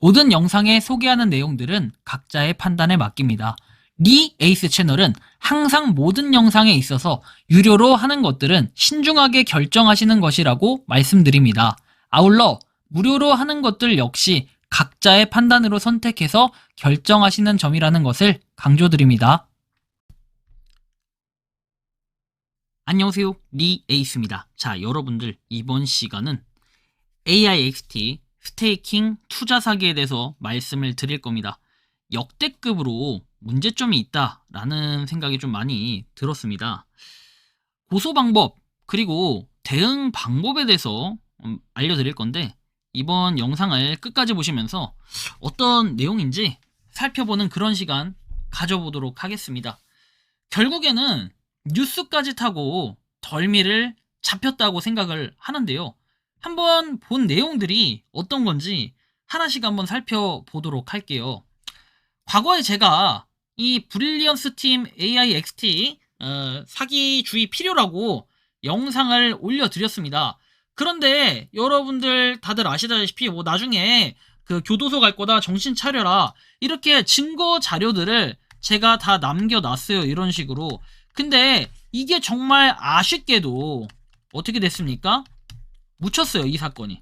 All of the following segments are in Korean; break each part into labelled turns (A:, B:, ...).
A: 모든 영상에 소개하는 내용들은 각자의 판단에 맡깁니다. 리 에이스 채널은 항상 모든 영상에 있어서 유료로 하는 것들은 신중하게 결정하시는 것이라고 말씀드립니다. 아울러 무료로 하는 것들 역시 각자의 판단으로 선택해서 결정하시는 점이라는 것을 강조드립니다. 안녕하세요, 리 에이스입니다. 자, 여러분들 이번 시간은 AIXT 스테이킹 투자 사기에 대해서 말씀을 드릴 겁니다. 역대급으로 문제점이 있다라는 생각이 좀 많이 들었습니다. 고소 방법 그리고 대응 방법에 대해서 알려드릴 건데 이번 영상을 끝까지 보시면서 어떤 내용인지 살펴보는 그런 시간 가져보도록 하겠습니다. 결국에는 뉴스까지 타고 덜미를 잡혔다고 생각을 하는데요. 한번 본 내용들이 어떤 건지 하나씩 한번 살펴보도록 할게요. 과거에 제가 이 브릴리언스 팀 AIXT 사기주의 필요라고 영상을 올려드렸습니다. 그런데 여러분들 다들 아시다시피 나중에 그 교도소 갈 거다 정신 차려라 이렇게 증거 자료들을 제가 다 남겨놨어요. 이런 식으로. 근데 이게 정말 아쉽게도 어떻게 됐습니까? 묻혔어요. 이 사건이.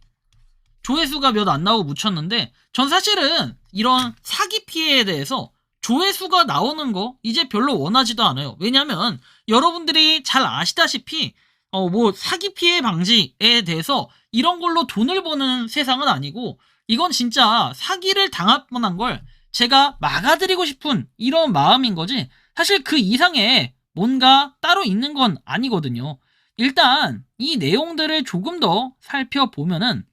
A: 조회수가 몇 안 나오고 묻혔는데 전 사실은 이런 사기 피해에 대해서 조회수가 나오는 거 이제 별로 원하지도 않아요. 왜냐면 여러분들이 잘 아시다시피 사기 피해 방지에 대해서 이런 걸로 돈을 버는 세상은 아니고 이건 진짜 사기를 당할 뻔한 걸 제가 막아드리고 싶은 이런 마음인 거지 사실 그 이상의 뭔가 따로 있는 건 아니거든요. 일단 이 내용들을 조금 더 살펴보면은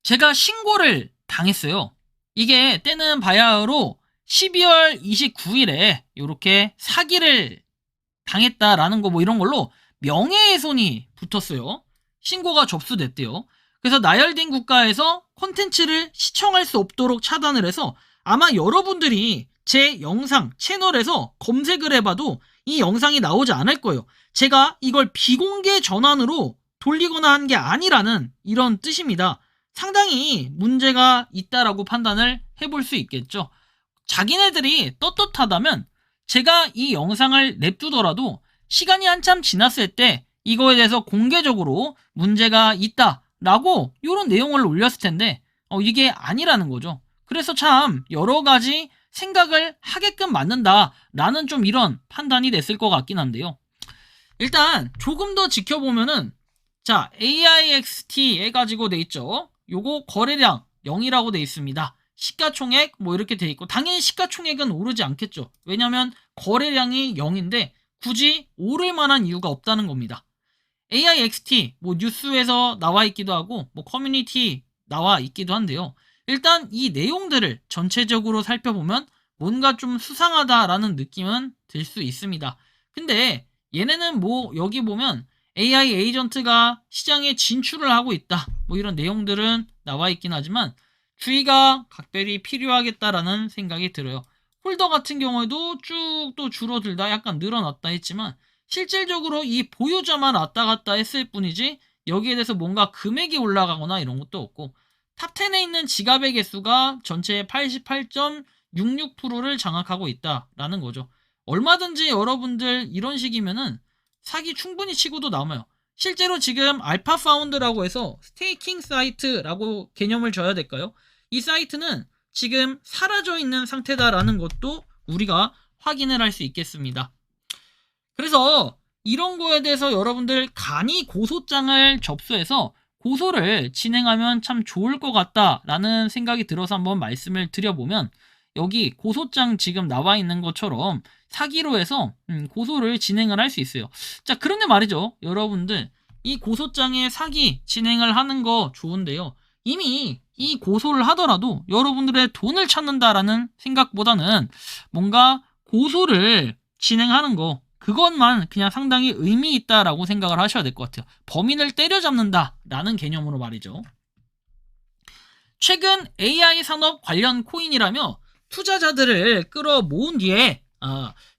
A: 제가 신고를 당했어요. 이게 때는 바야흐로 12월 29일에 이렇게 사기를 당했다라는 거 이런 걸로 명예훼손이 붙었어요. 신고가 접수됐대요. 그래서 나열된 국가에서 콘텐츠를 시청할 수 없도록 차단을 해서 아마 여러분들이 제 영상 채널에서 검색을 해봐도 이 영상이 나오지 않을 거예요. 제가 이걸 비공개 전환으로 돌리거나 한 게 아니라는 이런 뜻입니다. 상당히 문제가 있다라고 판단을 해볼 수 있겠죠. 자기네들이 떳떳하다면 제가 이 영상을 냅두더라도 시간이 한참 지났을 때 이거에 대해서 공개적으로 문제가 있다라고 이런 내용을 올렸을 텐데 이게 아니라는 거죠. 그래서 참 여러 가지 생각을 하게끔 만든다라는 좀 이런 판단이 됐을 것 같긴 한데요. 일단 조금 더 지켜보면은 자 AIXT 해가지고 돼 있죠. 요거 거래량 0이라고 돼 있습니다. 시가총액 이렇게 돼 있고 당연히 시가총액은 오르지 않겠죠. 왜냐면 거래량이 0인데 굳이 오를 만한 이유가 없다는 겁니다. AIXT 뉴스에서 나와 있기도 하고 커뮤니티 나와 있기도 한데요. 일단 이 내용들을 전체적으로 살펴보면 뭔가 좀 수상하다라는 느낌은 들 수 있습니다. 근데 얘네는 여기 보면 AI 에이전트가 시장에 진출을 하고 있다 이런 내용들은 나와 있긴 하지만 주의가 각별히 필요하겠다라는 생각이 들어요. 홀더 같은 경우에도 쭉 또 줄어들다 약간 늘어났다 했지만 실질적으로 이 보유자만 왔다 갔다 했을 뿐이지 여기에 대해서 뭔가 금액이 올라가거나 이런 것도 없고 탑10에 있는 지갑의 개수가 전체의 88.66%를 장악하고 있다라는 거죠. 얼마든지 여러분들 이런 식이면은 사기 충분히 치고도 남아요. 실제로 지금 알파 파운드라고 해서 스테이킹 사이트라고 개념을 줘야 될까요? 이 사이트는 지금 사라져 있는 상태다라는 것도 우리가 확인을 할 수 있겠습니다. 그래서 이런 거에 대해서 여러분들 간이 고소장을 접수해서 고소를 진행하면 참 좋을 것 같다라는 생각이 들어서 한번 말씀을 드려보면 여기 고소장 지금 나와 있는 것처럼 사기로 해서 고소를 진행을 할 수 있어요. 자, 그런데 말이죠. 여러분들 이 고소장에 사기 진행을 하는 거 좋은데요. 이미 이 고소를 하더라도 여러분들의 돈을 찾는다라는 생각보다는 뭔가 고소를 진행하는 거 그것만 그냥 상당히 의미 있다라고 생각을 하셔야 될 것 같아요. 범인을 때려잡는다라는 개념으로 말이죠. 최근 AI 산업 관련 코인이라며 투자자들을 끌어모은 뒤에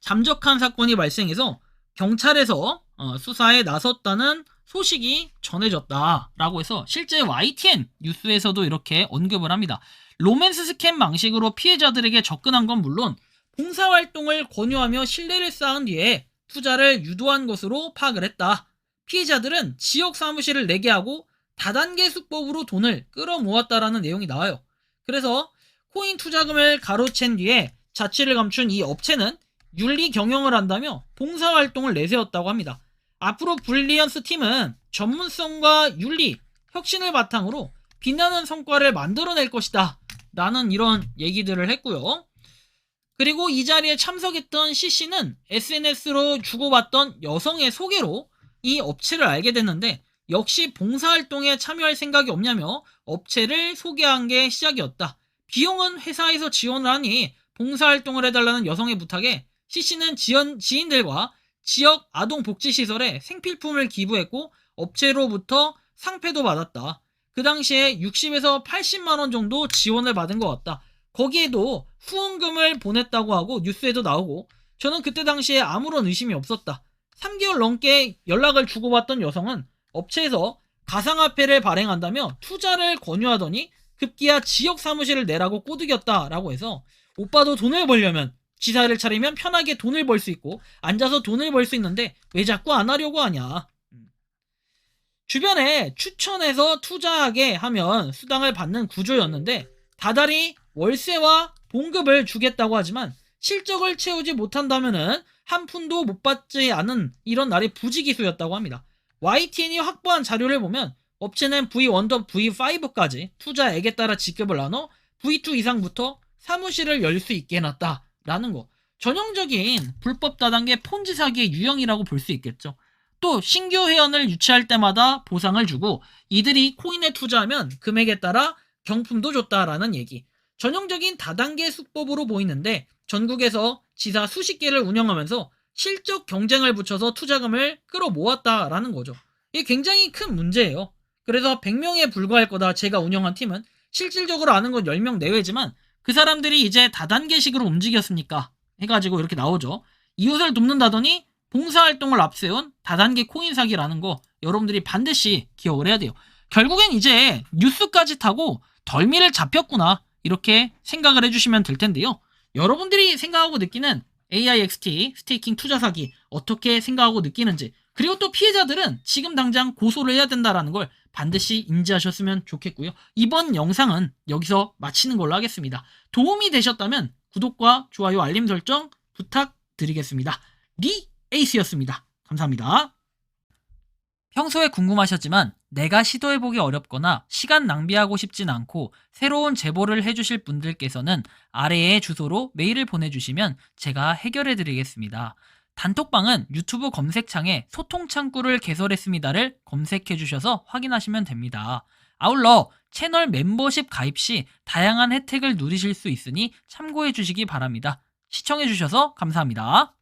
A: 잠적한 사건이 발생해서 경찰에서 수사에 나섰다는 소식이 전해졌다라고 해서 실제 YTN 뉴스에서도 이렇게 언급을 합니다. 로맨스 스캠 방식으로 피해자들에게 접근한 건 물론 봉사활동을 권유하며 신뢰를 쌓은 뒤에 투자를 유도한 것으로 파악을 했다. 피해자들은 지역 사무실을 내게 하고 다단계 수법으로 돈을 끌어모았다라는 내용이 나와요. 그래서 코인 투자금을 가로챈 뒤에 자취를 감춘 이 업체는 윤리 경영을 한다며 봉사활동을 내세웠다고 합니다. 앞으로 브릴리언스 팀은 전문성과 윤리, 혁신을 바탕으로 빛나는 성과를 만들어낼 것이다 라는 이런 얘기들을 했고요. 그리고 이 자리에 참석했던 CC는 SNS로 주고받던 여성의 소개로 이 업체를 알게 됐는데 역시 봉사활동에 참여할 생각이 없냐며 업체를 소개한 게 시작이었다. 비용은 회사에서 지원을 하니 봉사활동을 해달라는 여성의 부탁에 CC는 지인들과 지역 아동복지시설에 생필품을 기부했고 업체로부터 상패도 받았다. 그 당시에 60에서 80만원 정도 지원을 받은 것 같다. 거기에도 후원금을 보냈다고 하고 뉴스에도 나오고 저는 그때 당시에 아무런 의심이 없었다. 3개월 넘게 연락을 주고받던 여성은 업체에서 가상화폐를 발행한다며 투자를 권유하더니 급기야 지역 사무실을 내라고 꼬드겼다라고 해서 오빠도 돈을 벌려면 지사를 차리면 편하게 돈을 벌 수 있고 앉아서 돈을 벌 수 있는데 왜 자꾸 안 하려고 하냐. 주변에 추천해서 투자하게 하면 수당을 받는 구조였는데 다달이 월세와 봉급을 주겠다고 하지만 실적을 채우지 못한다면은 한 푼도 못 받지 않은 이런 날이 부지기수였다고 합니다. YTN이 확보한 자료를 보면 업체는 V1도 V5까지 투자액에 따라 지급을 나눠 V2 이상부터 사무실을 열 수 있게 해놨다라는 거. 전형적인 불법 다단계 폰지 사기의 유형이라고 볼 수 있겠죠. 또 신규 회원을 유치할 때마다 보상을 주고 이들이 코인에 투자하면 금액에 따라 경품도 줬다라는 얘기. 전형적인 다단계 수법으로 보이는데 전국에서 지사 수십 개를 운영하면서 실적 경쟁을 붙여서 투자금을 끌어모았다라는 거죠. 이게 굉장히 큰 문제예요. 그래서 100명에 불과할 거다. 제가 운영한 팀은 실질적으로 아는 건 10명 내외지만 그 사람들이 이제 다단계식으로 움직였으니까 해가지고 이렇게 나오죠. 이웃을 돕는다더니 봉사활동을 앞세운 다단계 코인 사기라는 거 여러분들이 반드시 기억을 해야 돼요. 결국엔 이제 뉴스까지 타고 덜미를 잡혔구나 이렇게 생각을 해주시면 될 텐데요. 여러분들이 생각하고 느끼는 AIXT 스테이킹 투자 사기 어떻게 생각하고 느끼는지 그리고 또 피해자들은 지금 당장 고소를 해야 된다는 걸 반드시 인지하셨으면 좋겠고요. 이번 영상은 여기서 마치는 걸로 하겠습니다. 도움이 되셨다면 구독과 좋아요 알림 설정 부탁드리겠습니다. 에이스였습니다. 감사합니다. 평소에 궁금하셨지만 내가 시도해보기 어렵거나 시간 낭비하고 싶진 않고 새로운 제보를 해주실 분들께서는 아래의 주소로 메일을 보내주시면 제가 해결해드리겠습니다. 단톡방은 유튜브 검색창에 소통창구를 개설했습니다를 검색해주셔서 확인하시면 됩니다. 아울러 채널 멤버십 가입 시 다양한 혜택을 누리실 수 있으니 참고해주시기 바랍니다. 시청해주셔서 감사합니다.